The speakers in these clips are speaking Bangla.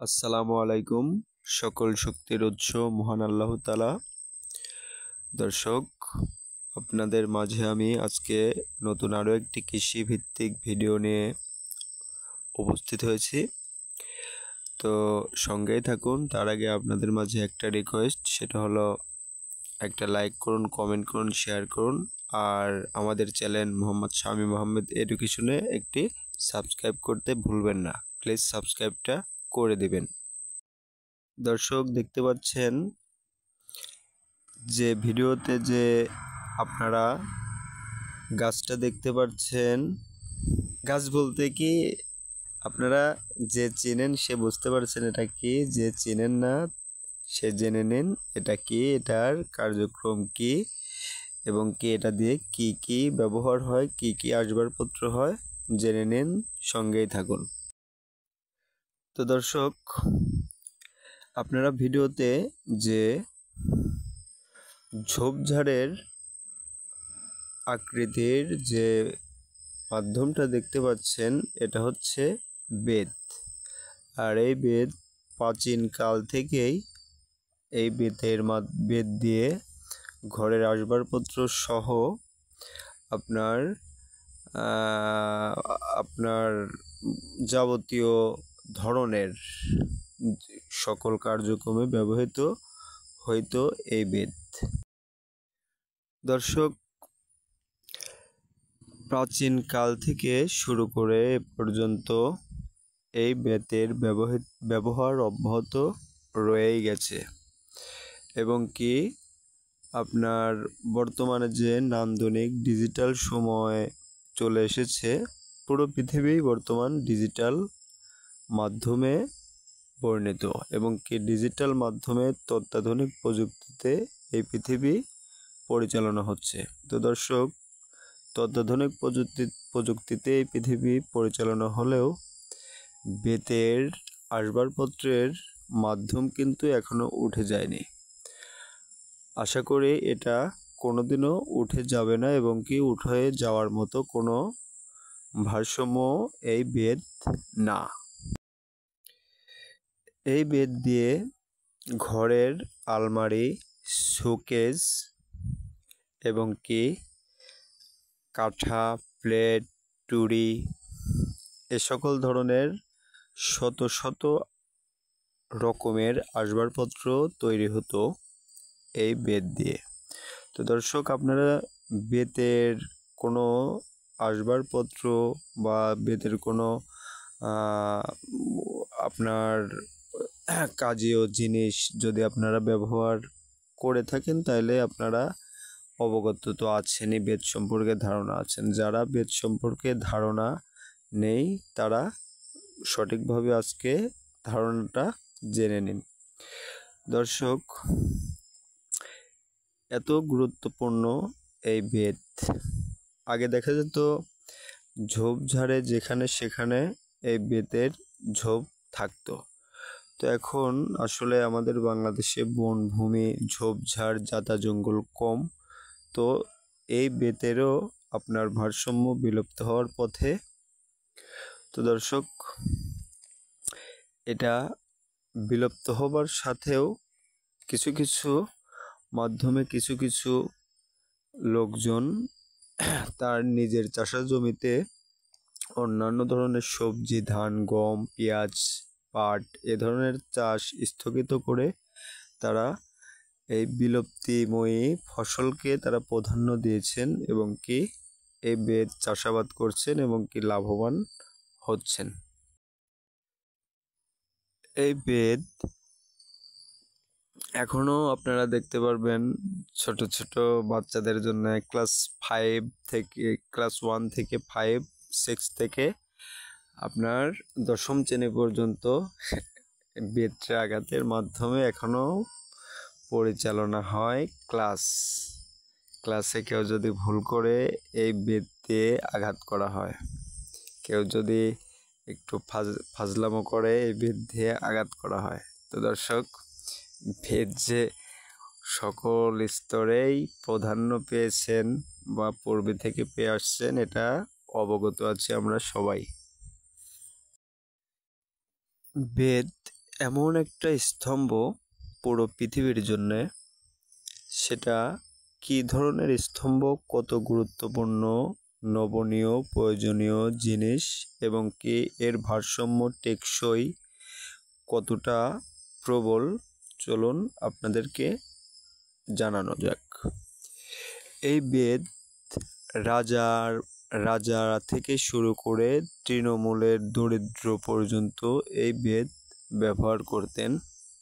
আসসালামু আলাইকুম। সকল শক্তির উৎস মহান আল্লাহ তাআলা। দর্শক, আপনাদের মাঝে আমি আজকে নতুন আরও একটি কৃষি ভিত্তিক ভিডিও নিয়ে উপস্থিত হয়েছি। তো সঙ্গেই থাকুন। তার আগে আপনাদের মাঝে একটা রিকোয়েস্ট, সেটা হলো একটা লাইক করুন, কমেন্ট করুন, শেয়ার করুন। আর আমাদের চ্যানেল মোহাম্মদ শামীম আহমেদ এডুকেশনে একটি সাবস্ক্রাইব করতে ভুলবেন না। প্লিজ সাবস্ক্রাইবটা করে দিবেন। দর্শক, দেখতে পাচ্ছেন যে ভিডিওতে যে আপনারা গাছটা দেখতে পাচ্ছেন, গাছ বলতে কি আপনারা যে চেনেন সে বুঝতে পারছেন এটা কি, যে চেনেন না সে জেনে নিন এটা কি, এটার কার্যক্রম কি এবং কি এটা দিয়ে কি কি ব্যবহার হয়, কি কি আসবাবপত্র হয় জেনে নিন, সঙ্গেই থাকুন। তো দর্শক, আপনারা ভিডিওতে যে ঝোপঝাড়ের আকৃতির যে মাধ্যমটা দেখতে পাচ্ছেন এটা হচ্ছে বেত। আর এই বেত প্রাচীন কাল থেকেই এই বেত দিয়ে ঘরের আসবাবপত্র সহ আপনার আপনার যাবতীয় ধরনের সকল কার্যক্রমে ব্যবহৃত হইতো এই বেত। দর্শক, প্রাচীন কাল থেকে শুরু করে এ পর্যন্ত এই বেতের ব্যবহার অব্যাহত রয়েই গেছে এবং কি আপনার বর্তমানে যে নান্দনিক ডিজিটাল সময় চলে এসেছে, পুরো পৃথিবী বর্তমান ডিজিটাল মাধ্যমে বর্ণিত এবং কি ডিজিটাল মাধ্যমে অত্যাধুনিক প্রযুক্তিতে এই পৃথিবী পরিচালনা হচ্ছে। তো দর্শক, অত্যাধুনিক প্রযুক্তিতে এই পৃথিবী পরিচালনা হলেও বেতের আসবাবপত্রের মাধ্যম কিন্তু এখনো উঠে যায়নি। আশা করি এটা কোনোদিনও উঠে যাবে না এবং কি উঠে যাওয়ার মতো কোনো ভারসাম্য এই বেত না। এই বেত দিয়ে ঘরের আলমারি, শোকেস এবং কি কাঠা, প্লেট, টুরি এ সকল ধরনের শত শত রকমের আসবাবপত্র তৈরি হতো এই বেত দিয়ে। তো দর্শক, আপনারা বেতের কোনো আসবাবপত্র বা বেতের কোনো আপনার কাজেও জিনিস যদি আপনারা ব্যবহার করে থাকেন তাহলে আপনারা অবগত তো আছেনই, বেত সম্পর্কে ধারণা আছেন। যারা বেত সম্পর্কে ধারণা নেই তারা সঠিকভাবে আজকে ধারণাটা জেনে নিন। দর্শক, এত গুরুত্বপূর্ণ এই বেত। আগে দেখা যেত ঝোপঝাড়ে যেখানে সেখানে এই বেতের ঝোপ থাকতো। তো এখন আসলে আমাদের বাংলাদেশে বনভূমি, ঝোপঝাড়, জাতা জঙ্গল কম, তো এই বেতেরও আপনার ভারসাম্য বিলুপ্ত হওয়ার পথে। তো দর্শক, এটা বিলুপ্ত হবার সাথেও কিছু কিছু মাধ্যমে কিছু কিছু লোকজন তার নিজের চাষার জমিতে অন্যান্য ধরনের সবজি, ধান, গম, পেঁয়াজ, পাট এ ধরনের চাষ স্থগিত করে তারা এই বিলুপ্তিময়ী ফসলকে তারা প্রাধান্য দিয়েছেন এবং কি এই বেত চাষাবাদ করছেন এবং কি লাভবান হচ্ছেন। এই বেত এখনো আপনারা দেখতে পারবেন ছোট ছোট বাচ্চাদের জন্য ক্লাস 1 থেকে 5, 6 থেকে আপনার 10ম শ্রেণী পর্যন্ত বেতের আঘাতের মাধ্যমে এখনো পরিচালনা হয়। ক্লাসে কেউ যদি ভুল করে এই বেত দিয়ে আঘাত করা হয়। কেউ যদি একটু ফাজলামো করে এই বেত দিয়ে আঘাত করা হয়। তো দর্শক, বেত যে সকল স্তরেই প্রাধান্য পেয়েছেন বা পূর্বে থেকে পেয়ে আসছেন এটা অবগত আছি আমরা সবাই। বেত এমন একটা স্তম্ভ পুরো পৃথিবীর জন্যে। সেটা কী ধরনের স্তম্ভ, কত গুরুত্বপূর্ণ, নবনীয়, প্রয়োজনীয় জিনিস এবং কি এর ভারসাম্য টেকসই কতটা প্রবল, চলুন আপনাদেরকে জানানো যাক। এই বেদ রাজা থেকে শুরু করে তৃণমূলের দরিদ্র পর্যন্ত এই বেদ ব্যবহার করতেন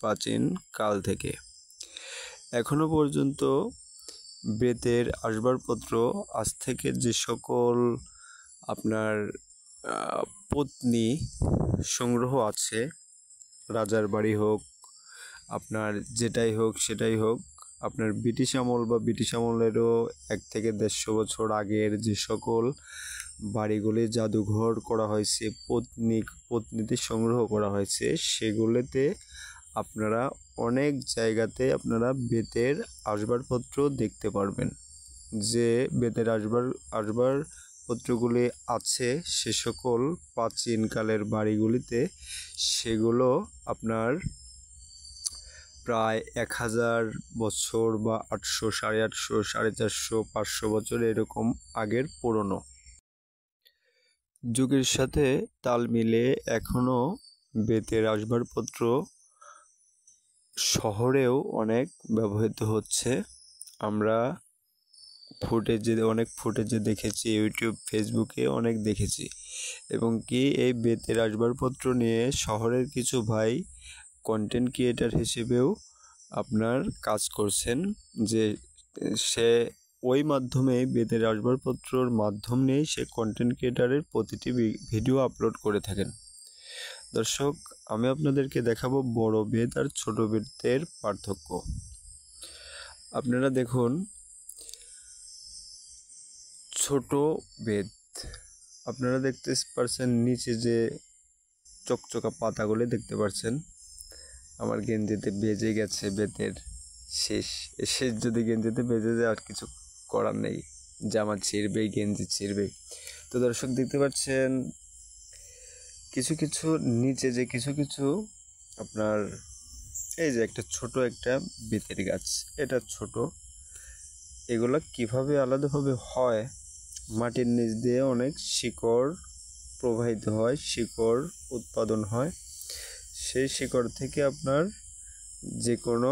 প্রাচীন কাল থেকে। এখনো পর্যন্ত বেতের আসবাবপত্র আজ থেকে যে সকল আপনার পত্নী সংগ্রহ আছে, রাজার বাড়ি হোক, আপনার যেটাই হোক সেটাই হোক, আপনার ব্রিটিশ আমল বা ব্রিটিশ আমলেরও 1 থেকে 150 বছর আগের যে সকল বাড়িগুলি জাদুঘর করা হয়েছে, পত্নীতে সংগ্রহ করা হয়েছে, সেগুলোতে আপনারা অনেক জায়গাতে আপনারা বেতের আসবাবপত্র দেখতে পারবেন। যে বেতের আসবাবপত্রগুলি আছে সে সকল প্রাচীনকালের বাড়িগুলিতে, সেগুলো আপনার প্রায় 1000 বছর বা 800, 850, 450, 500 বছর এরকম আগের পুরনো। যুগের সাথে তাল মিলে এখনও বেতের আসবাবপত্র শহরেও অনেক ব্যবহৃত হচ্ছে। আমরা অনেক ফুটেজে দেখেছি, ইউটিউব, ফেসবুকে অনেক দেখেছি, এবং কি এই বেতের আসবাবপত্র নিয়ে শহরের কিছু ভাই কন্টেন্ট ক্রিয়েটার হিসেবেও আপনার কাজ করছেন, যে সে ওই মাধ্যমে বেতের আসবাবপত্রর মাধ্যম নিয়েই সে কন্টেন্ট ক্রিয়েটারের প্রতিটি ভিডিও আপলোড করে থাকেন। দর্শক, আমি আপনাদেরকে দেখাবো বড় বেত আর ছোট বেতের পার্থক্য। আপনারা দেখুন, ছোট বেত আপনারা দেখতে পারছেন, নিচে যে চকচকা পাতাগুলি দেখতে পাচ্ছেন। আমার গেঞ্জিতে বেজে গেছে বেতের শেষ যদি গেঞ্জিতে বেজে যায় আর কিছু করার নেই, জামা ছিঁড়বেই, গেঞ্জি ছিঁড়বে। তো দর্শক দেখতে পাচ্ছেন কিছু কিছু নিচে যে কিছু আপনার এই যে একটা ছোট একটা বেতের গাছ, এটা ছোট। এগুলো কিভাবে আলাদাভাবে হয়, মাটির নিচ দিয়ে অনেক শিকড় প্রবাহিত হয়, শিকড় উৎপাদন হয়। সেই শিকড় থেকে আপনার যে কোনো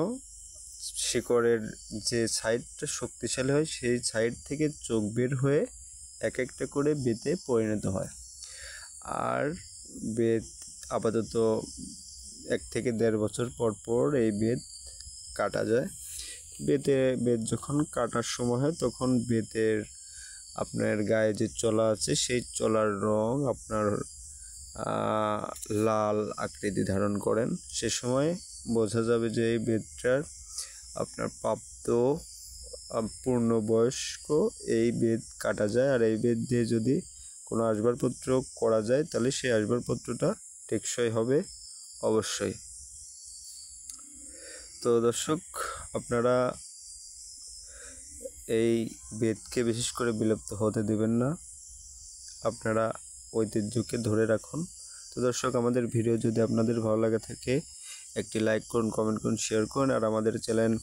শিকড়ের যে সাইডটা শক্তিশালী হয়, সেই সাইড থেকে চোখ বের হয়ে এক একটা করে বেতে পরিণত হয়। আর বেত আপাতত 1 থেকে 1.5 বছর পর এই বেত কাটা যায়। বেত যখন কাটার সময় হয় তখন বেতের আপনার গায়ে যে চলা আছে সেই চলার রং আপনার লাল আকৃতি ধারণ করেন। সে সময় বোঝা যাবে যে এই বেতটার আপনার প্রাপ্ত পূর্ণবয়স্ক এই বেত কাটা যায়। আর এই বেত দিয়ে যদি কোনো আসবাবপত্র করা যায় তাহলে সেই আসবাবপত্রটা টেকসই হবে অবশ্যই। তো দর্শক, আপনারা এই বেতকে বিশেষ করে বিলুপ্ত হতে দেবেন না, আপনারা ঐতিহ্যকে ধরে রাখুন। তো দর্শক, আমাদের ভিডিও যদি আপনাদের ভালো লাগে থাকে একটি লাইক করুন, কমেন্ট করুন, শেয়ার করুন, আর আমাদের চ্যানেল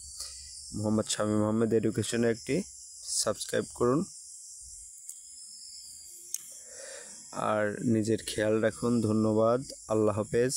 মোহাম্মদ শামীম আহমেদ এডুকেশনে একটি সাবস্ক্রাইব করুন। আর নিজের খেয়াল রাখুন। ধন্যবাদ। আল্লাহ হাফেজ।